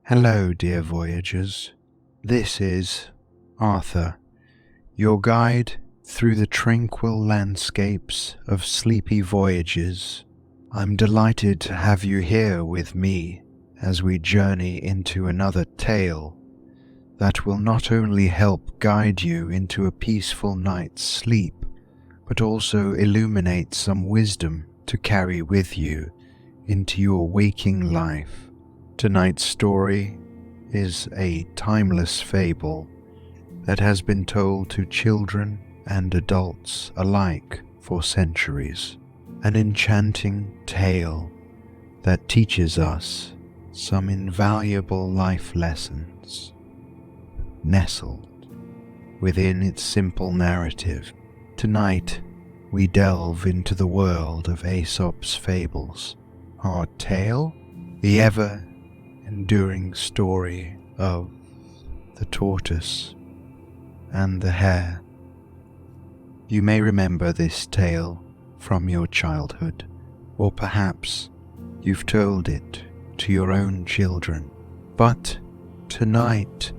Hello, dear voyagers. This is Arthur, your guide through the tranquil landscapes of sleepy voyages. I'm delighted to have you here with me as we journey into another tale that will not only help guide you into a peaceful night's sleep, but also illuminate some wisdom to carry with you into your waking life. Tonight's story is a timeless fable that has been told to children and adults alike for centuries. An enchanting tale that teaches us some invaluable life lessons nestled within its simple narrative. Tonight, we delve into the world of Aesop's fables. Our tale, the ever-enduring story of the tortoise and the hare. You may remember this tale from your childhood, or perhaps you've told it to your own children. But tonight,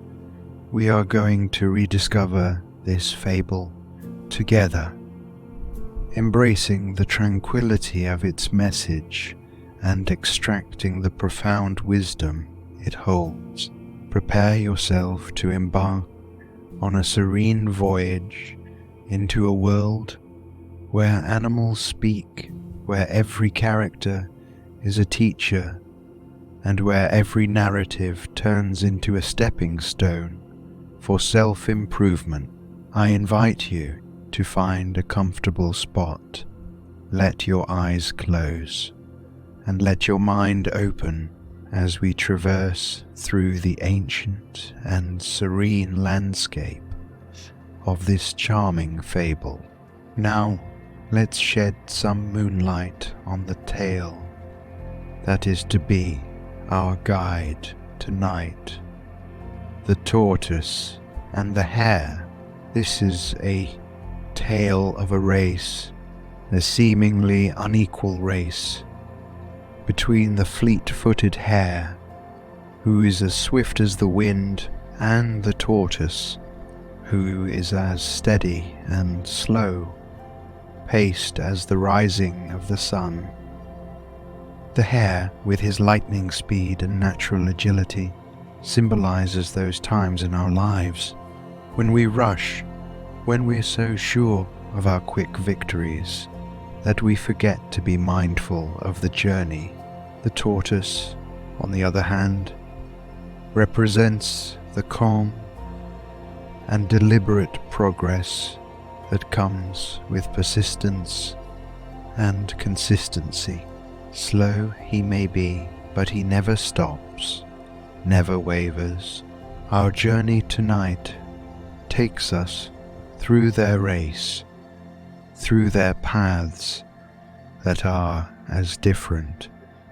we are going to rediscover this fable together, embracing the tranquility of its message and extracting the profound wisdom it holds. Prepare yourself to embark on a serene voyage into a world where animals speak, where every character is a teacher, and where every narrative turns into a stepping stone for self-improvement. I invite you to find a comfortable spot. Let your eyes close and let your mind open as we traverse through the ancient and serene landscape of this charming fable. Now, let's shed some moonlight on the tale that is to be our guide tonight. The Tortoise and the Hare. This is a tale of a race, a seemingly unequal race, between the fleet-footed hare, who is as swift as the wind, and the tortoise, who is as steady and slow, paced as the rising of the sun. The hare, with his lightning speed and natural agility, symbolizes those times in our lives when we rush, when we're so sure of our quick victories that we forget to be mindful of the journey. The tortoise, on the other hand, represents the calm and deliberate progress that comes with persistence and consistency. Slow he may be, but he never stops, never wavers. Our journey tonight takes us through their race, through their paths that are as different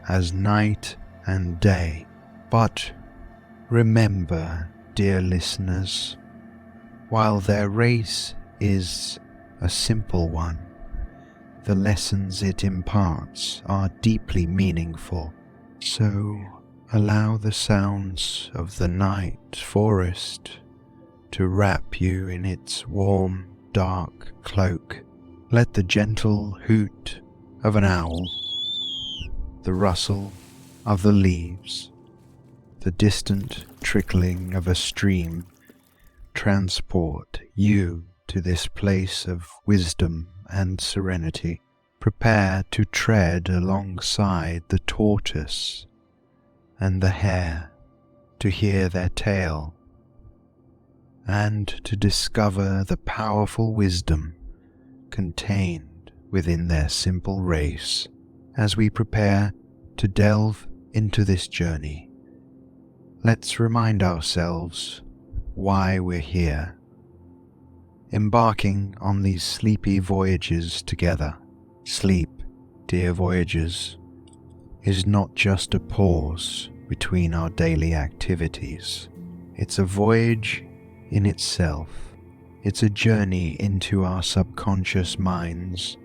as night and day. But remember, dear listeners, while their race is a simple one, the lessons it imparts are deeply meaningful. So allow the sounds of the night forest to wrap you in its warm, dark cloak. Let the gentle hoot of an owl, the rustle of the leaves, the distant trickling of a stream transport you to this place of wisdom and serenity. Prepare to tread alongside the tortoise and the hare, to hear their tale and to discover the powerful wisdom contained within their simple race. As we prepare to delve into this journey, let's remind ourselves why we're here, embarking on these sleepy voyages together. Sleep, dear voyagers, is not just a pause between our daily activities. It's a voyage in itself. It's a journey into our subconscious minds,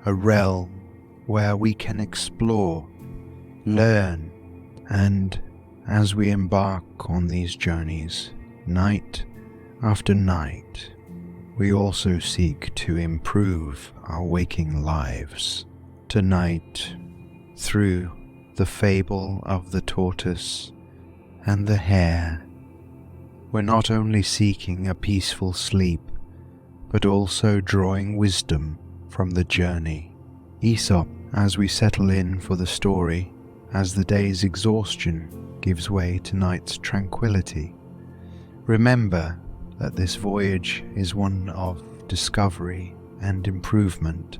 a realm where we can explore, learn, and as we embark on these journeys, night after night, we also seek to improve our waking lives. Tonight, through the fable of the tortoise and the hare, we're not only seeking a peaceful sleep, but also drawing wisdom from the journey. Aesop, as we settle in for the story, as the day's exhaustion gives way to night's tranquility, remember that this voyage is one of discovery and improvement,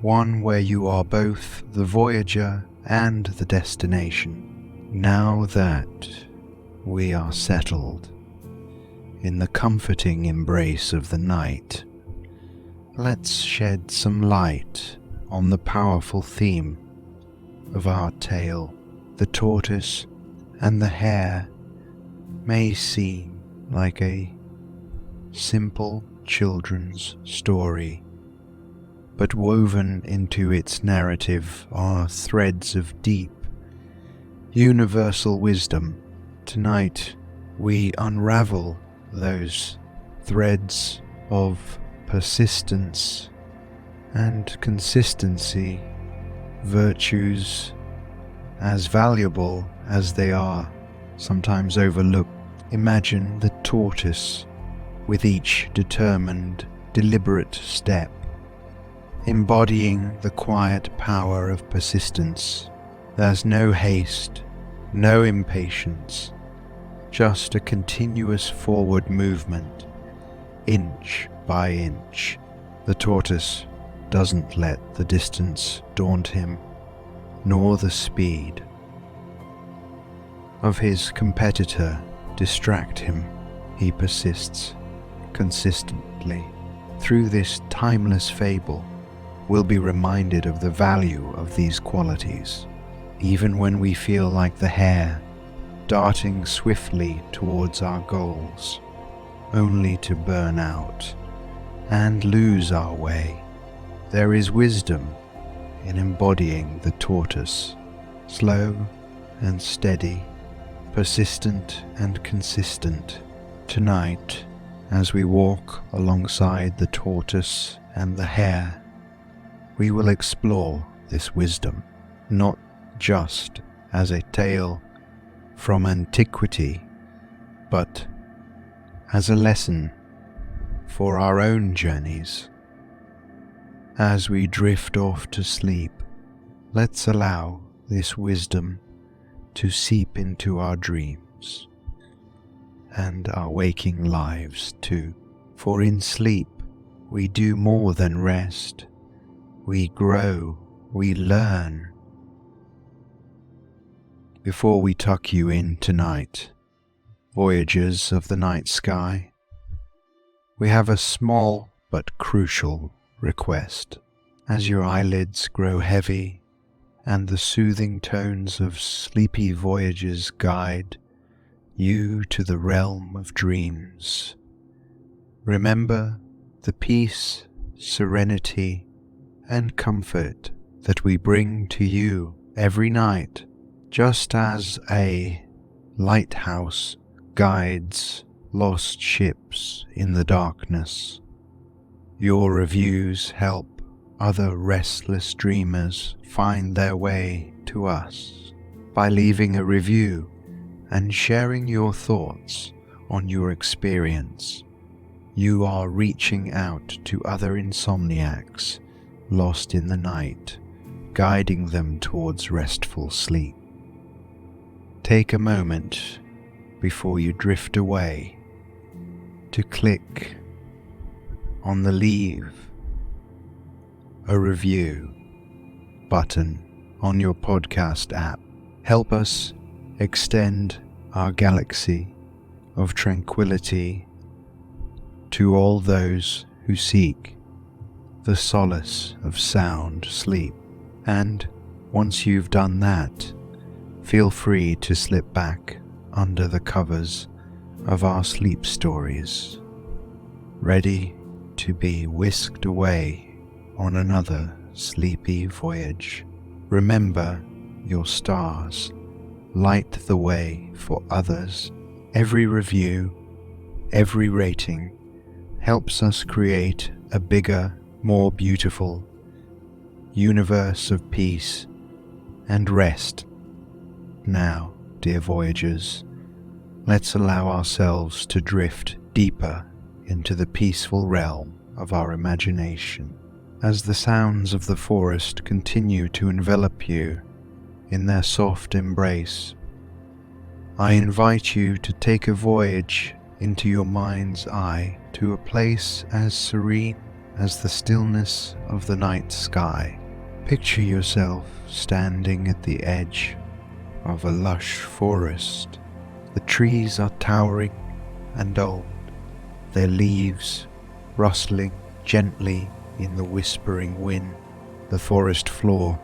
one where you are both the voyager and the destination. Now that we are settled in the comforting embrace of the night, let's shed some light on the powerful theme of our tale. The tortoise and the hare may seem like a simple children's story, but woven into its narrative are threads of deep, universal wisdom. Tonight we unravel those threads of persistence and consistency, virtues as valuable as they are sometimes overlooked. Imagine the tortoise with each determined, deliberate step, embodying the quiet power of persistence. There's no haste, no impatience, just a continuous forward movement, inch by inch. The tortoise doesn't let the distance daunt him, nor the speed of his competitor distract him. He persists consistently. Through this timeless fable, we'll be reminded of the value of these qualities, even when we feel like the hare, darting swiftly towards our goals, only to burn out and lose our way. There is wisdom in embodying the tortoise, slow and steady, persistent and consistent. Tonight, as we walk alongside the tortoise and the hare, we will explore this wisdom, not just as a tale from antiquity, but as a lesson for our own journeys. As we drift off to sleep, let's allow this wisdom to seep into our dreams and our waking lives too. For in sleep, we do more than rest. We grow, we learn. Before we tuck you in tonight, voyagers of the night sky, we have a small but crucial request. As your eyelids grow heavy and the soothing tones of sleepy voyagers guide you to the realm of dreams, remember the peace, serenity, and comfort that we bring to you every night, just as a lighthouse guides lost ships in the darkness. Your reviews help other restless dreamers find their way to us. By leaving a review and sharing your thoughts on your experience, you are reaching out to other insomniacs lost in the night, guiding them towards restful sleep. Take a moment before you drift away to click on the Leave a Review button on your podcast app. Help us extend our galaxy of tranquility to all those who seek the solace of sound sleep. And once you've done that, feel free to slip back under the covers of our sleep stories, ready to be whisked away on another sleepy voyage. Remember, your stars light the way for others. Every review, every rating helps us create a bigger, more beautiful universe of peace and rest. Now, dear voyagers, let's allow ourselves to drift deeper into the peaceful realm of our imagination. As the sounds of the forest continue to envelop you in their soft embrace, I invite you to take a voyage into your mind's eye to a place as serene as the stillness of the night sky. Picture yourself standing at the edge of a lush forest. The trees are towering and old, their leaves rustling gently in the whispering wind. The forest floor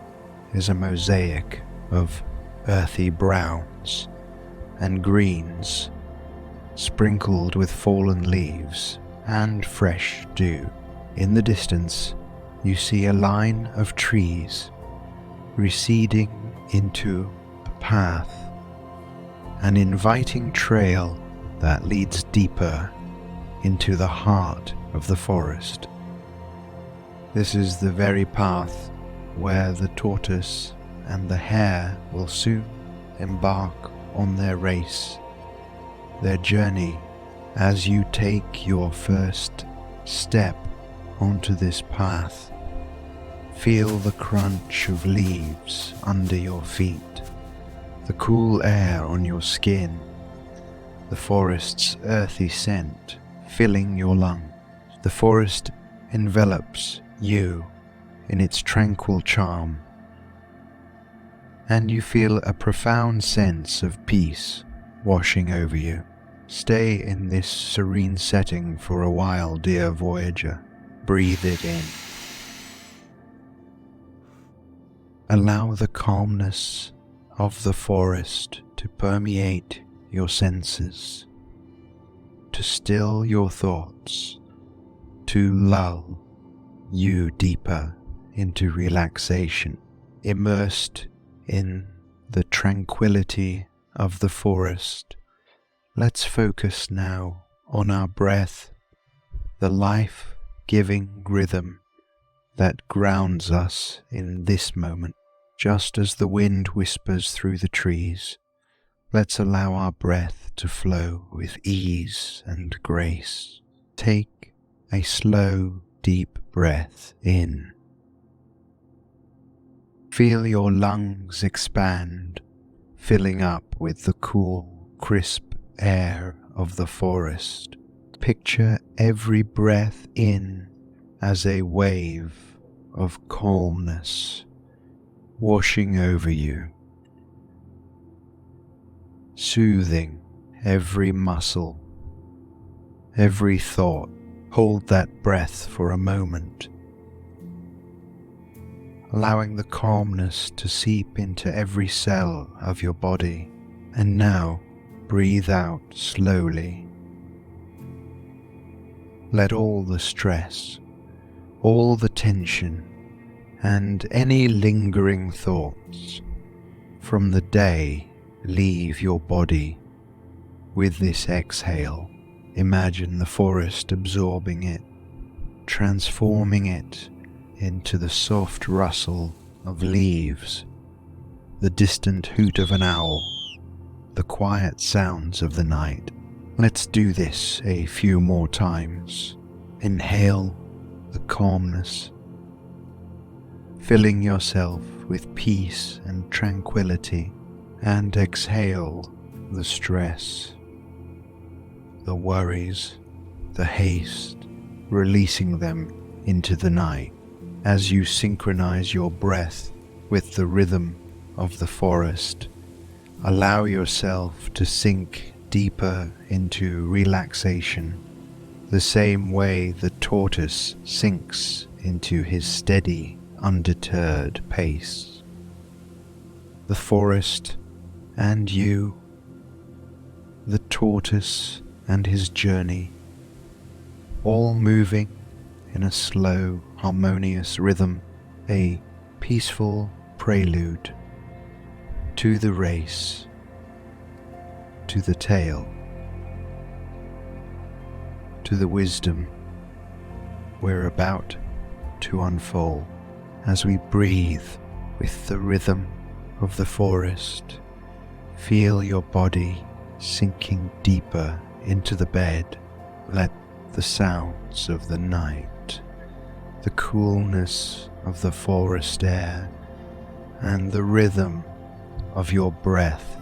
is a mosaic of earthy browns and greens, sprinkled with fallen leaves and fresh dew. In the distance, you see a line of trees receding into a path, an inviting trail that leads deeper into the heart of the forest. This is the very path where the tortoise and the hare will soon embark on their race, their journey. As you take your first step onto this path, feel the crunch of leaves under your feet, the cool air on your skin, the forest's earthy scent filling your lungs. The forest envelops you in its tranquil charm, and you feel a profound sense of peace washing over you. Stay in this serene setting for a while, dear voyager. Breathe it in. Allow the calmness of the forest to permeate your senses, to still your thoughts, to lull you deeper into relaxation. Immersed in the tranquility of the forest, let's focus now on our breath, the life-giving rhythm that grounds us in this moment. Just as the wind whispers through the trees, let's allow our breath to flow with ease and grace. Take a slow, deep breath in. Feel your lungs expand, filling up with the cool, crisp air of the forest. Picture every breath in as a wave of calmness washing over you, soothing every muscle, every thought. Hold that breath for a moment, allowing the calmness to seep into every cell of your body. And now, breathe out slowly. Let all the stress, all the tension, and any lingering thoughts from the day leave your body. With this exhale, imagine the forest absorbing it, transforming it into the soft rustle of leaves, the distant hoot of an owl, the quiet sounds of the night. Let's do this a few more times. Inhale the calmness, filling yourself with peace and tranquility, and exhale the stress, the worries, the haste, releasing them into the night. As you synchronize your breath with the rhythm of the forest, allow yourself to sink deeper into relaxation, the same way the tortoise sinks into his steady, undeterred pace. The forest and you, the tortoise and his journey, all moving in a slow, harmonious rhythm, a peaceful prelude to the race to the tale, to the wisdom we're about to unfold as we breathe with the rhythm of the forest. Feel your body sinking deeper into the bed. Let the sounds of the night, the coolness of the forest air, and the rhythm of your breath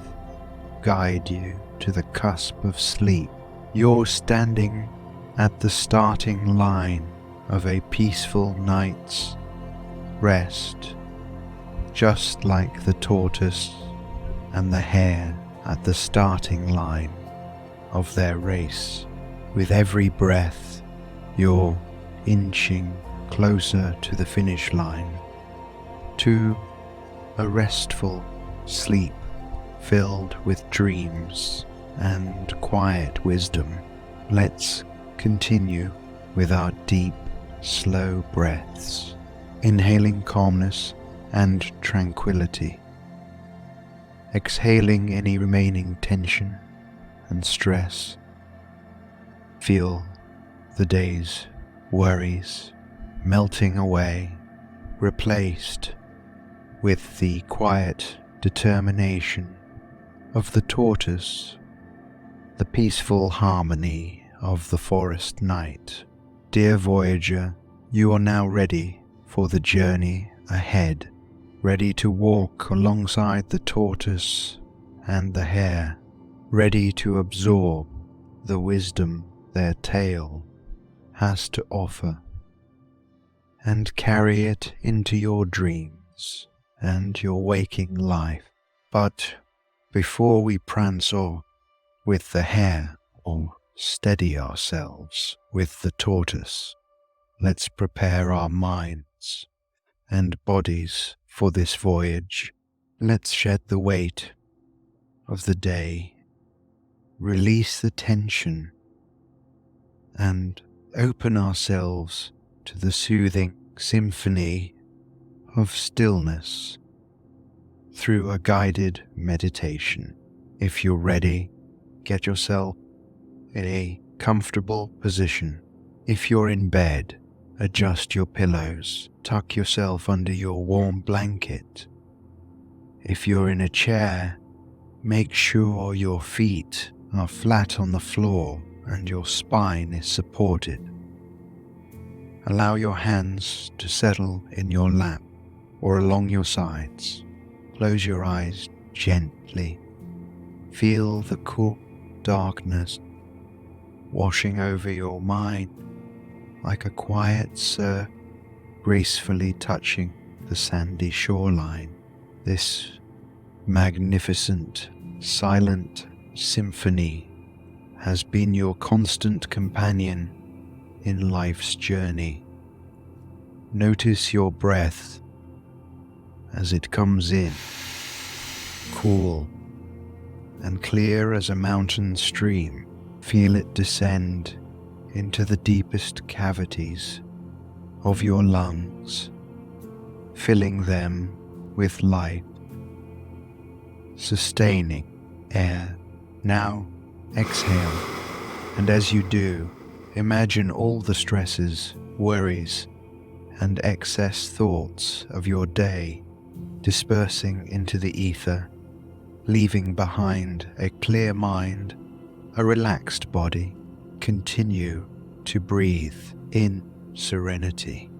guide you to the cusp of sleep. You're standing at the starting line of a peaceful night's rest, just like the tortoise and the hare at the starting line of their race. With every breath, you're inching closer to the finish line, to a restful sleep filled with dreams and quiet wisdom. Let's continue with our deep, slow breaths, inhaling calmness and tranquility, exhaling any remaining tension and stress. Feel the day's worries melting away, replaced with the quiet determination of the tortoise, the peaceful harmony of the forest night. Dear voyager, you are now ready for the journey ahead, ready to walk alongside the tortoise and the hare, ready to absorb the wisdom their tale has to offer, and carry it into your dreams and your waking life. But before we prance off with the hare or steady ourselves with the tortoise, let's prepare our minds and bodies for this voyage. Let's shed the weight of the day, release the tension, and open ourselves to the soothing symphony of stillness through a guided meditation. If you're ready, get yourself in a comfortable position. If you're in bed, adjust your pillows, tuck yourself under your warm blanket. If you're in a chair, make sure your feet are flat on the floor and your spine is supported. Allow your hands to settle in your lap or along your sides. Close your eyes gently. Feel the cool darkness washing over your mind like a quiet surf gracefully touching the sandy shoreline. This magnificent, silent symphony has been your constant companion in life's journey. Notice your breath as it comes in, cool and clear as a mountain stream. Feel it descend into the deepest cavities of your lungs, filling them with life, sustaining air. Now exhale, and as you do, imagine all the stresses, worries, and excess thoughts of your day dispersing into the ether, leaving behind a clear mind, a relaxed body. Continue to breathe in serenity.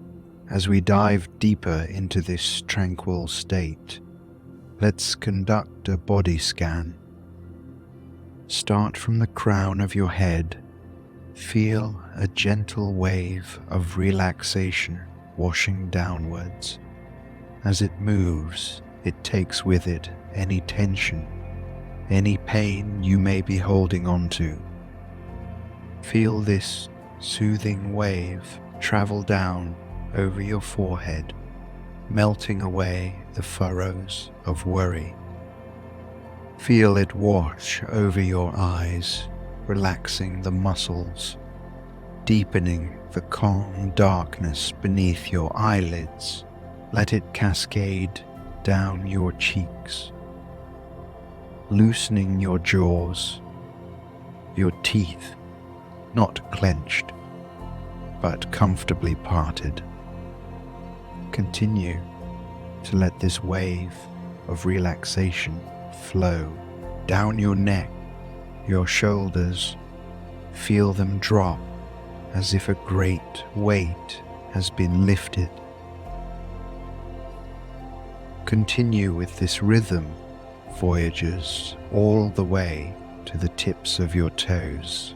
As we dive deeper into this tranquil state, let's conduct a body scan. Start from the crown of your head. Feel a gentle wave of relaxation washing downwards. As it moves, it takes with it any tension, any pain you may be holding on to. Feel this soothing wave travel down over your forehead, melting away the furrows of worry. Feel it wash over your eyes, relaxing the muscles, deepening the calm darkness beneath your eyelids. Let it cascade down your cheeks, loosening your jaws, your teeth not clenched, but comfortably parted. Continue to let this wave of relaxation flow down your neck, your shoulders. Feel them drop as if a great weight has been lifted. Continue with this rhythm, voyagers, all the way to the tips of your toes.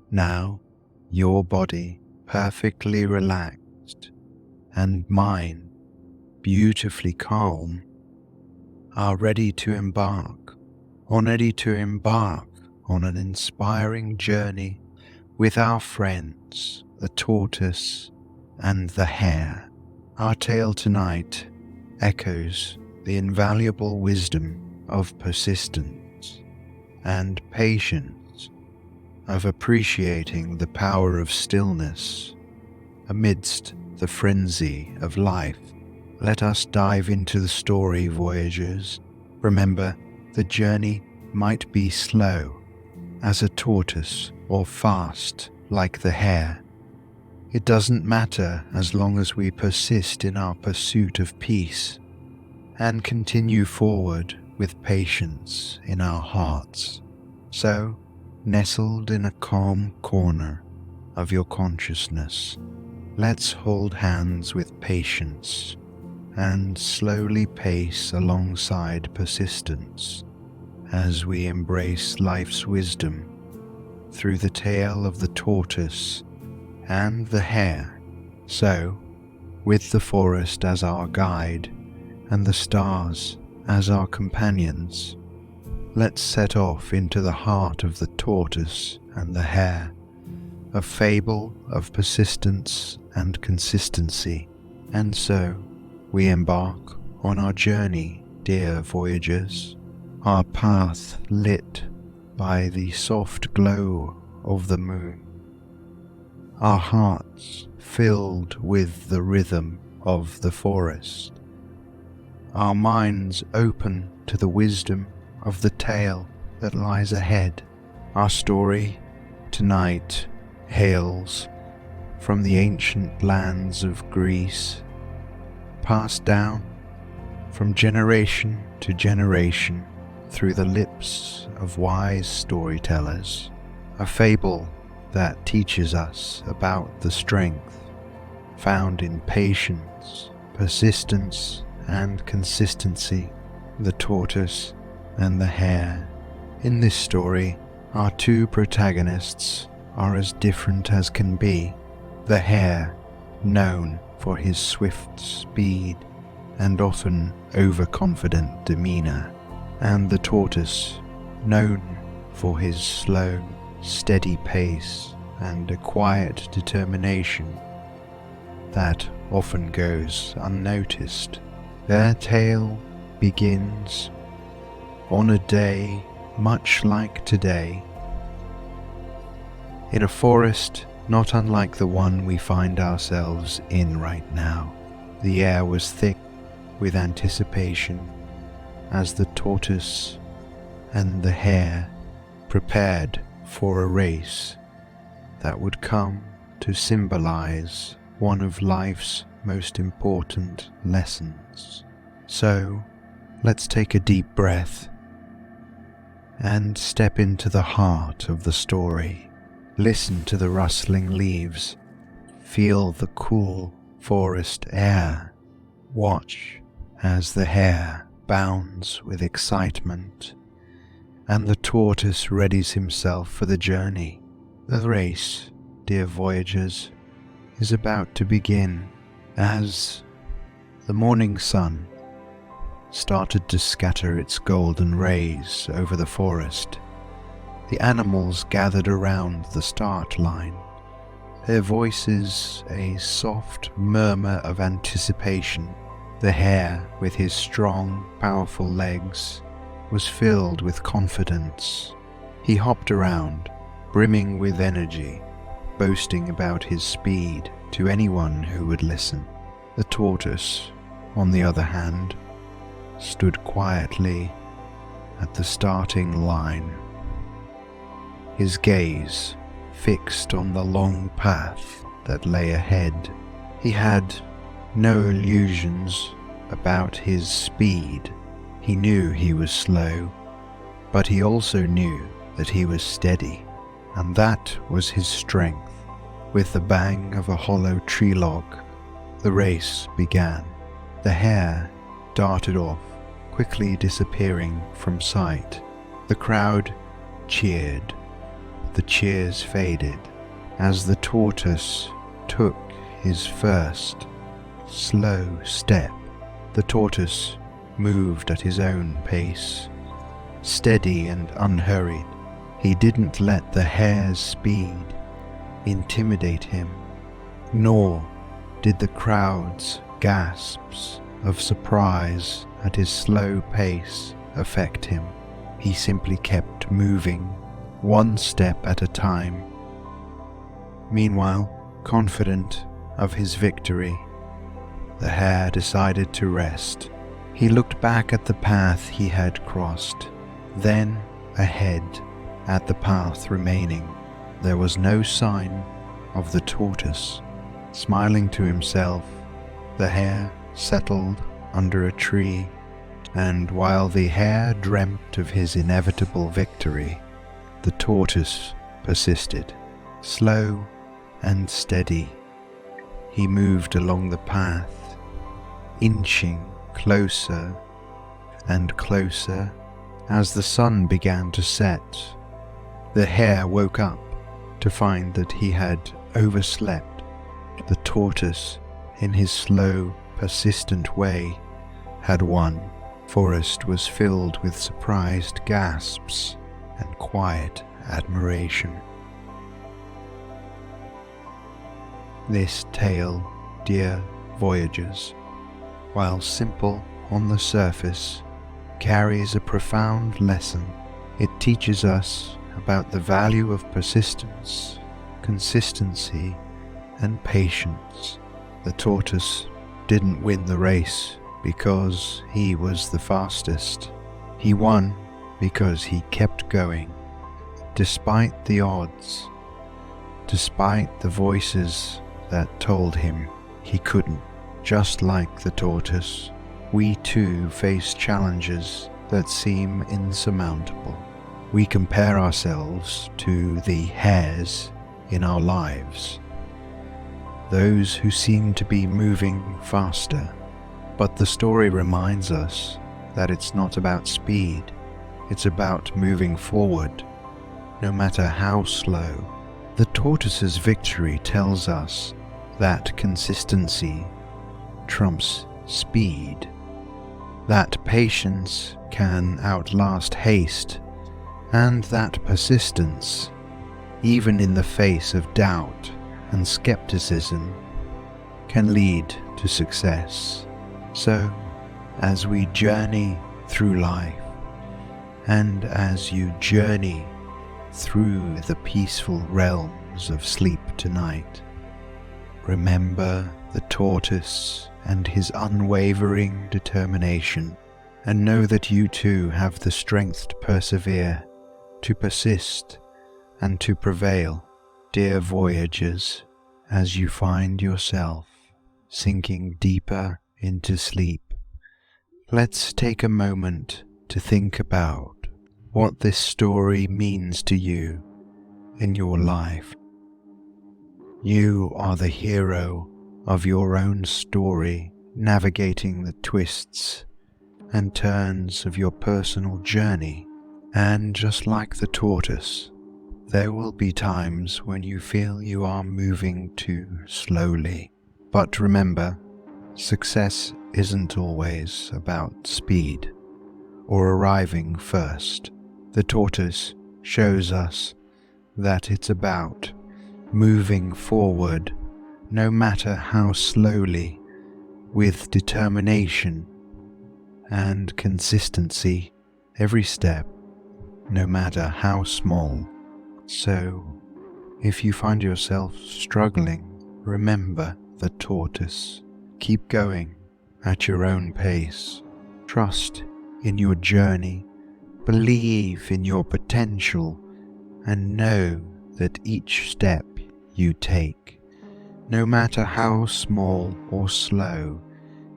Now, your body perfectly relaxed and mind beautifully calm are ready to embark on an inspiring journey with our friends, the tortoise and the hare. Our tale tonight echoes the invaluable wisdom of persistence and patience, of appreciating the power of stillness amidst the frenzy of life. Let us dive into the story, voyagers. Remember, the journey might be slow as a tortoise or fast like the hare. It doesn't matter as long as we persist in our pursuit of peace and continue forward with patience in our hearts. So, nestled in a calm corner of your consciousness, let's hold hands with patience and slowly pace alongside persistence as we embrace life's wisdom through the tale of the tortoise and the hare. So, with the forest as our guide and the stars as our companions, let's set off into the heart of the tortoise and the hare, a fable of persistence and consistency. And so we embark on our journey, dear voyagers, our path lit by the soft glow of the moon, our hearts filled with the rhythm of the forest, our minds open to the wisdom of the tale that lies ahead. Our story tonight hails from the ancient lands of Greece, passed down from generation to generation through the lips of wise storytellers, a fable that teaches us about the strength found in patience, persistence, and consistency. The tortoise and the hare. In this story, our two protagonists are as different as can be. The hare, known for his swift speed and often overconfident demeanor, and the tortoise, known for his slow, steady pace and a quiet determination that often goes unnoticed. Their tale begins on a day much like today, in a forest not unlike the one we find ourselves in right now. The air was thick with anticipation as the tortoise and the hare prepared for a race that would come to symbolize one of life's most important lessons. So, let's take a deep breath and step into the heart of the story. Listen to the rustling leaves, feel the cool forest air, watch as the hare bounds with excitement, and the tortoise readies himself for the journey. The race, dear voyagers, is about to begin. As the morning sun started to scatter its golden rays over the forest, the animals gathered around the start line, their voices a soft murmur of anticipation. The hare, with his strong, powerful legs, was filled with confidence. He hopped around, brimming with energy, boasting about his speed to anyone who would listen. The tortoise, on the other hand, stood quietly at the starting line, his gaze fixed on the long path that lay ahead. He had no illusions about his speed. He knew he was slow, but he also knew that he was steady, and that was his strength. With the bang of a hollow tree log, the race began. The hare darted off, quickly disappearing from sight. The crowd cheered. The cheers faded as the tortoise took his first slow step. The tortoise moved at his own pace, steady and unhurried. He didn't let the hare's speed intimidate him, nor did the crowd's gasps of surprise at his slow pace affect him. He simply kept moving, one step at a time. Meanwhile, confident of his victory, the hare decided to rest. He looked back at the path he had crossed, then ahead at the path remaining. There was no sign of the tortoise. Smiling to himself, the hare settled under a tree, and while the hare dreamt of his inevitable victory, the tortoise persisted. Slow and steady, he moved along the path, inching closer and closer. As the sun began to set, the hare woke up to find that he had overslept. The tortoise, in his slow, persistent way, had won. The forest was filled with surprised gasps and quiet admiration. This tale, dear voyagers, while simple on the surface, carries a profound lesson. It teaches us about the value of persistence, consistency, and patience. The tortoise didn't win the race because he was the fastest. He won because he kept going, despite the odds, despite the voices that told him he couldn't. Just like the tortoise, we too face challenges that seem insurmountable. We compare ourselves to the hares in our lives, those who seem to be moving faster. But the story reminds us that it's not about speed, it's about moving forward, no matter how slow. The tortoise's victory tells us that consistency trumps speed, that patience can outlast haste, and that persistence, even in the face of doubt and skepticism, can lead to success. So, as we journey through life, and as you journey through the peaceful realms of sleep tonight, remember the tortoise and his unwavering determination, and know that you too have the strength to persevere, to persist, and to prevail. Dear voyagers, as you find yourself sinking deeper into sleep, let's take a moment to think about what this story means to you in your life. You are the hero of your own story, navigating the twists and turns of your personal journey. And just like the tortoise, there will be times when you feel you are moving too slowly. But remember, success isn't always about speed or arriving first. The tortoise shows us that it's about moving forward, no matter how slowly, with determination and consistency, every step, no matter how small. So, if you find yourself struggling, remember the tortoise. Keep going at your own pace. Trust in your journey, believe in your potential, and know that each step you take, no matter how small or slow,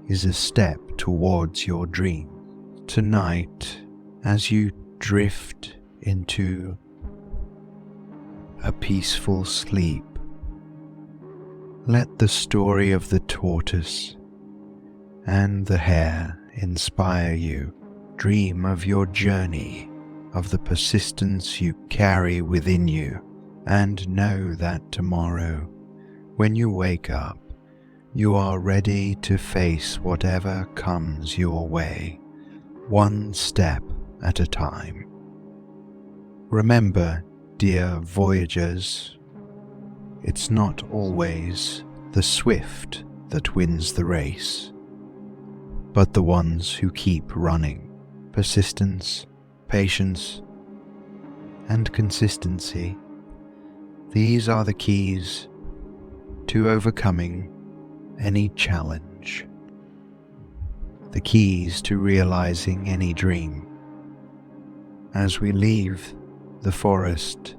is a step towards your dream. Tonight, as you drift into a peaceful sleep, let the story of the tortoise and the hare inspire you. Dream of your journey, of the persistence you carry within you, and know that tomorrow, when you wake up, you are ready to face whatever comes your way, one step at a time. Remember, dear voyagers, it's not always the swift that wins the race, but the ones who keep running. Persistence, patience, and consistency, these are the keys to overcoming any challenge, the keys to realizing any dream. As we leave the forest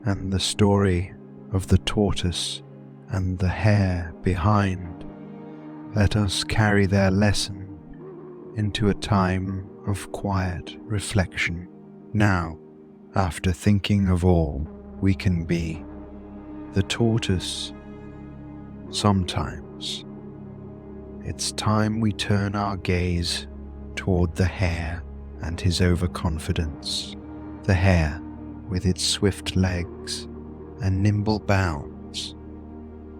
and the story of the tortoise and the hare behind, let us carry their lesson into a time of quiet reflection. Now, after thinking of all we can be, the tortoise, sometimes it's time we turn our gaze toward the hare and his overconfidence. The hare, with its swift legs and nimble bounds,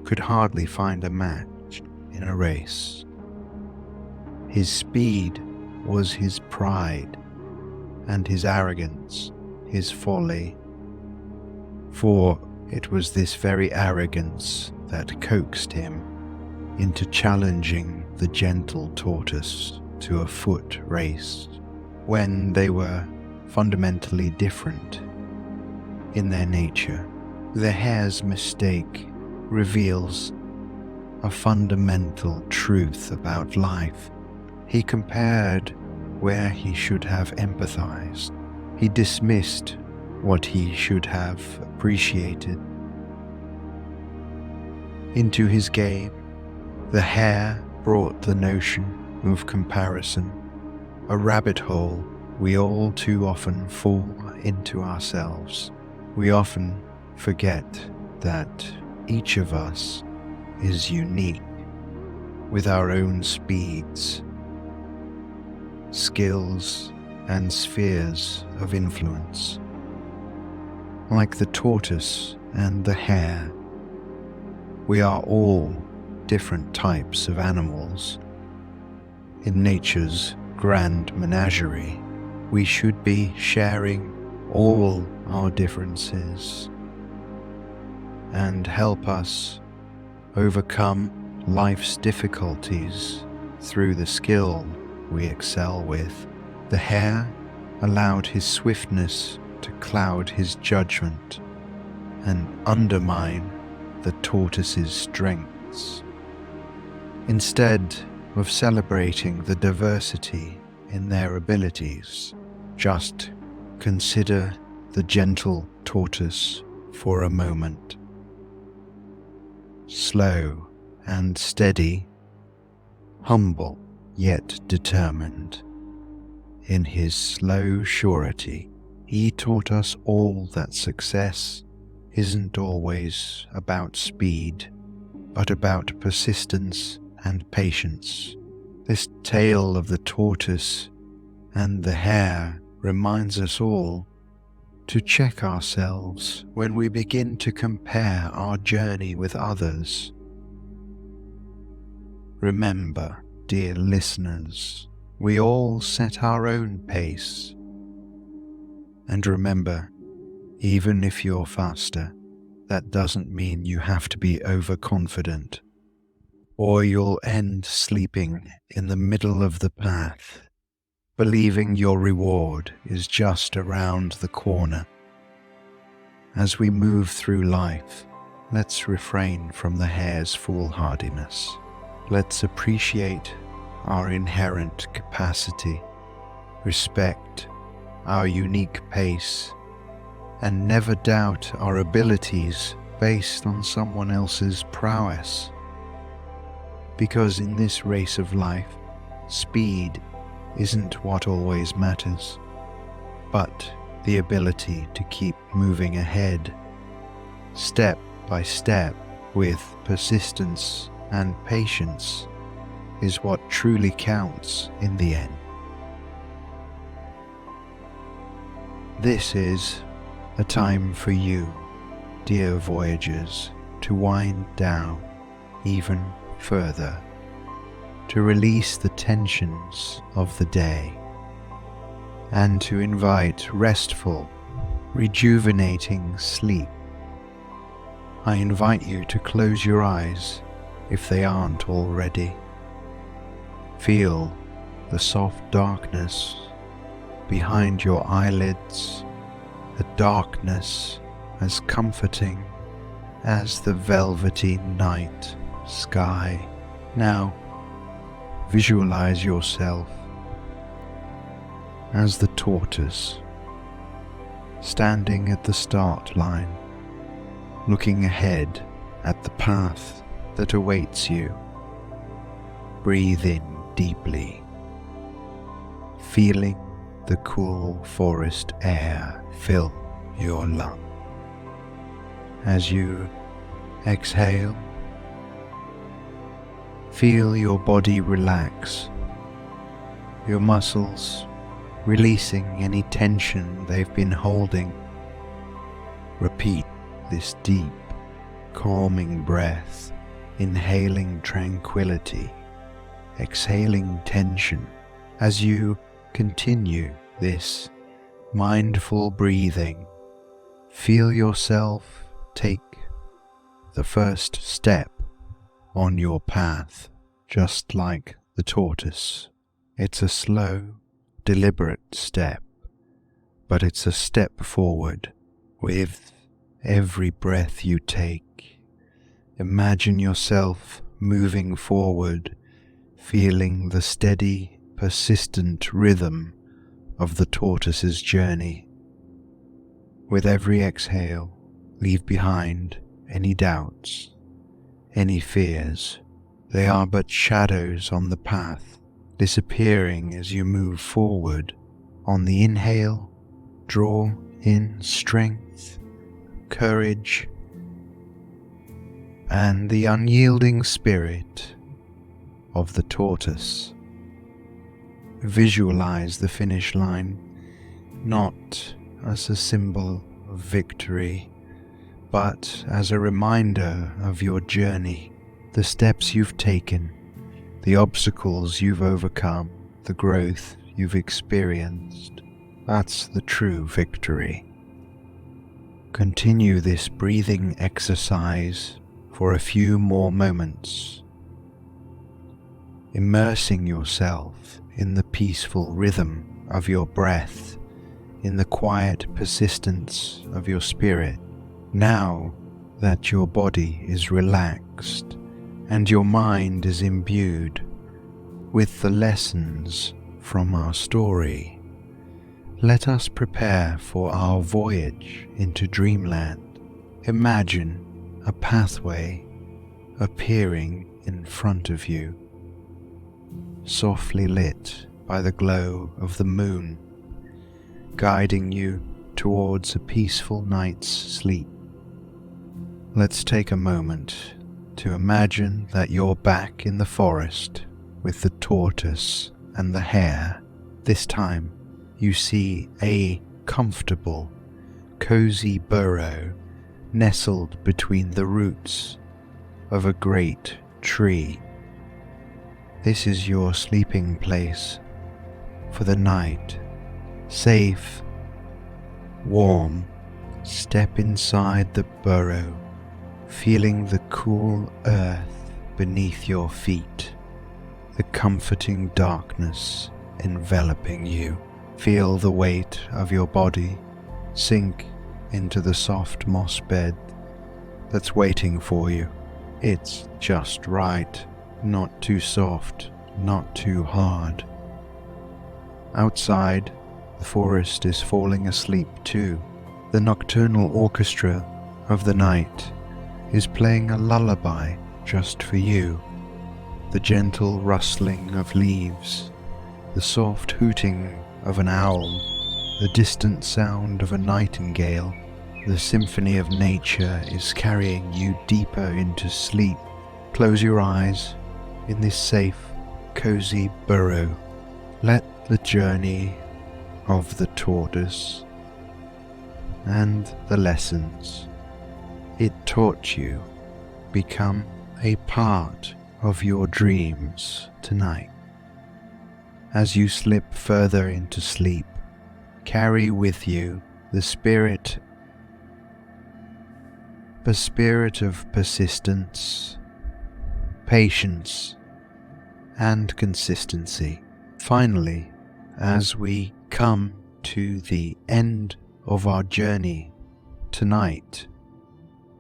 could hardly find a match in a race. His speed was his pride, and his arrogance his folly. For it was this very arrogance that coaxed him into challenging the gentle tortoise to a foot race, when they were fundamentally different in their nature. The hare's mistake reveals a fundamental truth about life. He compared where he should have empathized. He dismissed what he should have appreciated. Into his game, the hare brought the notion of comparison, a rabbit hole we all too often fall into ourselves. We often forget that each of us is unique, with our own speeds, skills, and spheres of influence. Like the tortoise and the hare, we are all different types of animals. In nature's grand menagerie, we should be sharing all our differences and help us overcome life's difficulties through the skill we excel with. The hare allowed his swiftness to cloud his judgment and undermine the tortoise's strengths. Instead of celebrating the diversity in their abilities, just consider the gentle tortoise for a moment. Slow and steady, humble yet determined in his slow surety, He taught us all that success isn't always about speed, but about persistence and patience. This tale of the tortoise and the hare reminds us all to check ourselves when we begin to compare our journey with others. Remember, dear listeners, we all set our own pace. And remember, even if you're faster, that doesn't mean you have to be overconfident, or you'll end sleeping in the middle of the path, believing your reward is just around the corner. As we move through life, let's refrain from the hare's foolhardiness. Let's appreciate our inherent capacity, respect our unique pace, and never doubt our abilities based on someone else's prowess. Because in this race of life, speed isn't what always matters, but the ability to keep moving ahead, step by step, with persistence and patience, is what truly counts in the end. This is a time for you, dear voyagers, to wind down even further, to release the tensions of the day, and to invite restful, rejuvenating sleep. I invite you to close your eyes if they aren't already. Feel the soft darkness behind your eyelids, a darkness as comforting as the velvety night sky. Now, visualize yourself as the tortoise, standing at the start line, looking ahead at the path that awaits you. Breathe in deeply, feeling the cool forest air fill your lungs. As you exhale, feel your body relax, your muscles releasing any tension they've been holding. Repeat this deep, calming breath, inhaling tranquility, exhaling tension. As you continue this mindful breathing, feel yourself take the first step on your path, just like the tortoise. It's a slow, deliberate step, but it's a step forward. With every breath you take, imagine yourself moving forward, feeling the steady, persistent rhythm of the tortoise's journey. With every exhale, leave behind any doubts, any fears. They are but shadows on the path, disappearing as you move forward. On the inhale, draw in strength, courage, and the unyielding spirit of the tortoise. Visualize the finish line not as a symbol of victory, but as a reminder of your journey, the steps you've taken, the obstacles you've overcome, the growth you've experienced. That's the true victory. Continue this breathing exercise for a few more moments, immersing yourself in the peaceful rhythm of your breath, in the quiet persistence of your spirit. Now that your body is relaxed and your mind is imbued with the lessons from our story, let us prepare for our voyage into dreamland. Imagine a pathway appearing in front of you, softly lit by the glow of the moon, guiding you towards a peaceful night's sleep. Let's take a moment to imagine that you're back in the forest with the tortoise and the hare. This time, you see a comfortable, cozy burrow nestled between the roots of a great tree. This is your sleeping place for the night. Safe, warm. Step inside the burrow, feeling the cool earth beneath your feet, the comforting darkness enveloping you. Feel the weight of your body sink into the soft moss bed that's waiting for you. It's just right, not too soft, not too hard. Outside, the forest is falling asleep too. The nocturnal orchestra of the night is playing a lullaby just for you. The gentle rustling of leaves, the soft hooting of an owl, the distant sound of a nightingale, the symphony of nature is carrying you deeper into sleep. Close your eyes in this safe, cozy burrow. Let the journey of the tortoise and the lessons it taught you become a part of your dreams tonight. As you slip further into sleep, carry with you the spirit of persistence, patience, and consistency. Finally, as we come to the end of our journey tonight,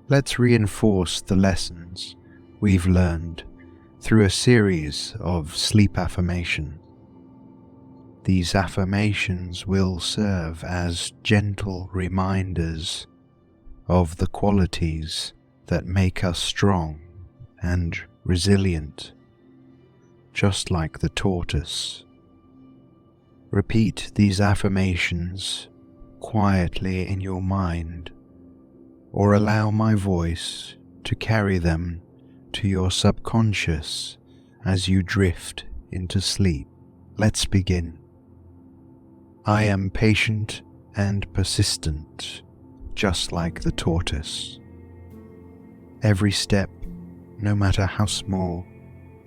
let's reinforce the lessons we've learned through a series of sleep affirmations. These affirmations will serve as gentle reminders of the qualities that make us strong and resilient, just like the tortoise. Repeat these affirmations quietly in your mind, or allow my voice to carry them to your subconscious as you drift into sleep. Let's begin. I am patient and persistent, just like the tortoise. Every step, no matter how small,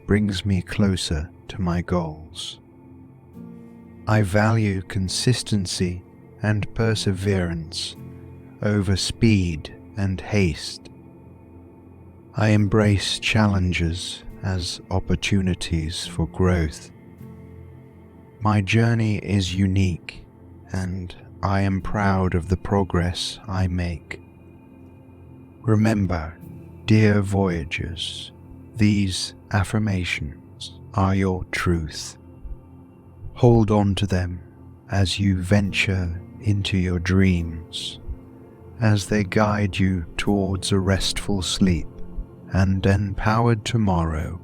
brings me closer to my goals. I value consistency and perseverance over speed and haste. I embrace challenges as opportunities for growth. My journey is unique, and I am proud of the progress I make. Remember, dear voyagers, these affirmations are your truth. Hold on to them as you venture into your dreams, as they guide you towards a restful sleep and empowered tomorrow.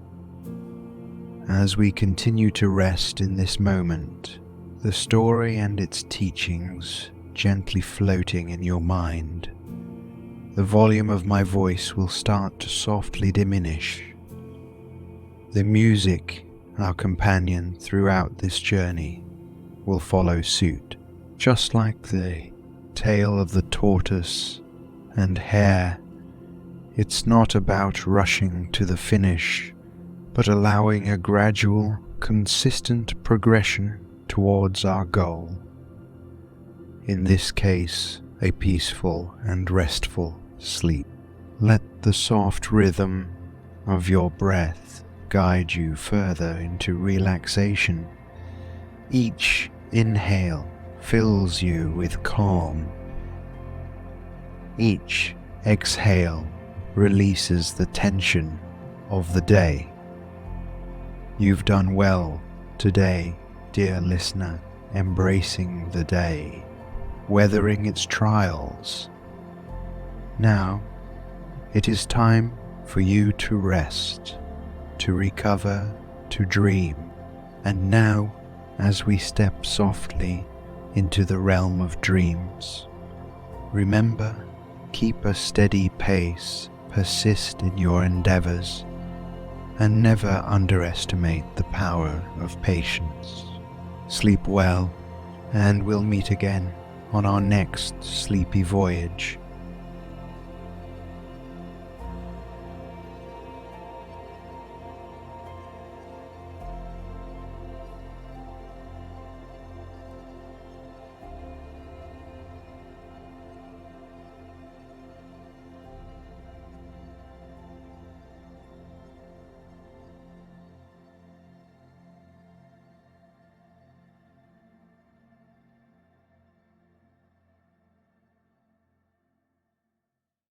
As we continue to rest in this moment, the story and its teachings gently floating in your mind, the volume of my voice will start to softly diminish. The music, our companion throughout this journey, will follow suit, just like the tale of the tortoise and hare. It's not about rushing to the finish, but allowing a gradual, consistent progression towards our goal. In this case, a peaceful and restful sleep. Let the soft rhythm of your breath guide you further into relaxation. Each inhale fills you with calm. Each exhale releases the tension of the day. You've done well today, dear listener, embracing the day, weathering its trials. Now, it is time for you to rest, to recover, to dream. And now, as we step softly into the realm of dreams, Remember, keep a steady pace, persist in your endeavors, and never underestimate the power of patience. Sleep well, and we'll meet again on our next sleepy voyage.